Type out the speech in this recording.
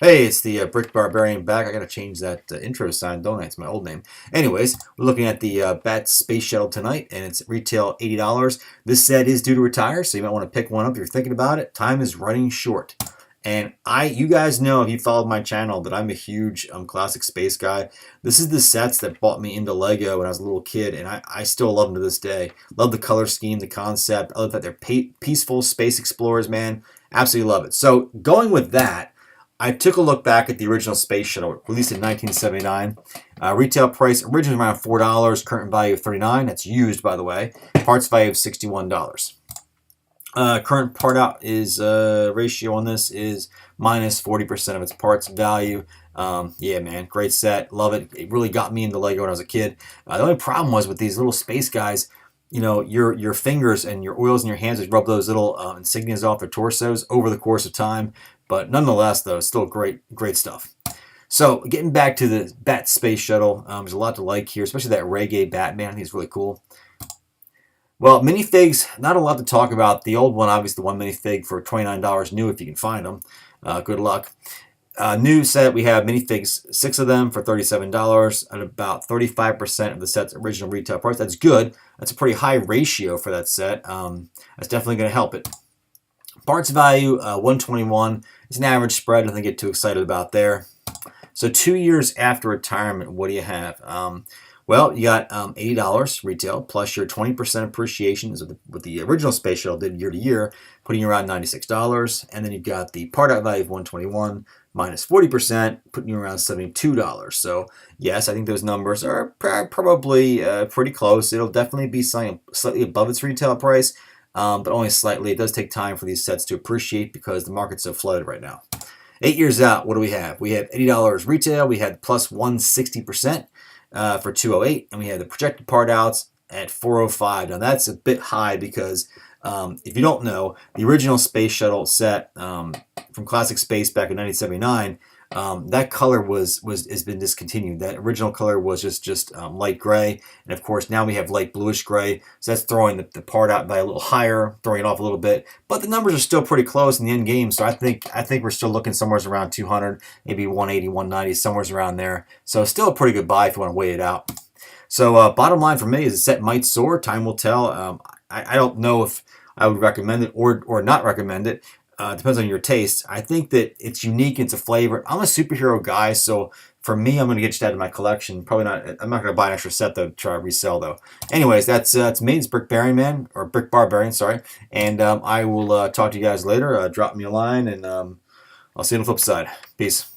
Hey, it's the Brick Barbarian back. I gotta change that intro sign, don't I? It's my old name. Anyways, we're looking at the Bat Space Shuttle tonight, and it's retail $80. This set is due to retire, so you might want to pick one up if you're thinking about it. Time is running short. And you guys know if you followed my channel that I'm a huge classic space guy. This is the sets that brought me into Lego when I was a little kid, and I still love them to this day. Love the color scheme, the concept. I love that they're peaceful space explorers, man. Absolutely love it. So going with that, I took a look back at the original Space Shuttle, released in 1979. Retail price originally around $4, current value of $39. That's used, by the way. Parts value of $61. Current part out is ratio on this is minus 40% of its parts value. Yeah, man, great set, love it. It really got me into Lego when I was a kid. The only problem was with these little space guys. You know, your fingers and your oils in your hands would rub those little insignias off their torsos over the course of time. But nonetheless, though, it's still great stuff. So getting back to the Bat Space Shuttle, there's a lot to like here, especially that reggae Batman. I think it's really cool. Well, minifigs, not a lot to talk about. The old one, obviously, the one minifig for $29 new if you can find them. Good luck. New set, we have minifigs, 6 of them for $37 at about 35% of the set's original retail price. That's good. That's a pretty high ratio for that set. That's definitely going to help it. Parts value, 121. It's an average spread. Nothing to get too excited about there. So 2 years after retirement, what do you have? Well, you got $80 retail plus your 20% appreciation is what the original Space Shuttle did year to year, putting you around $96. And then you've got the part out value of 121 minus 40%, putting you around $72. So yes, I think those numbers are probably pretty close. It'll definitely be slightly above its retail price, but only slightly. It does take time for these sets to appreciate because the market's so flooded right now. 8 years out, what do we have? We have $80 retail. We had plus 160% for 208, and we have the projected part outs at 405. Now that's a bit high because if you don't know, the original Space Shuttle set from Classic Space back in 1979, that color has been discontinued. That original color was just light gray, and of course now we have light bluish gray. So that's throwing the part out by a little higher, throwing it off a little bit. But the numbers are still pretty close in the end game. So I think we're still looking somewhere around 200, maybe 180, 190, somewhere around there. So still a pretty good buy if you want to wait it out. So bottom line for me is the set might soar. Time will tell. I don't know if I would recommend it or not recommend it. Depends on your taste. I think that it's unique. It's a flavor. I'm a superhero guy, so for me, I'm going to get that in my collection. Probably not. I'm not going to buy an extra set though to try to resell though. Anyways, that's it's me. It's Brick Barbarian, or Brick Barbarian, sorry. And I will talk to you guys later. Drop me a line, and I'll see you on the flip side. Peace.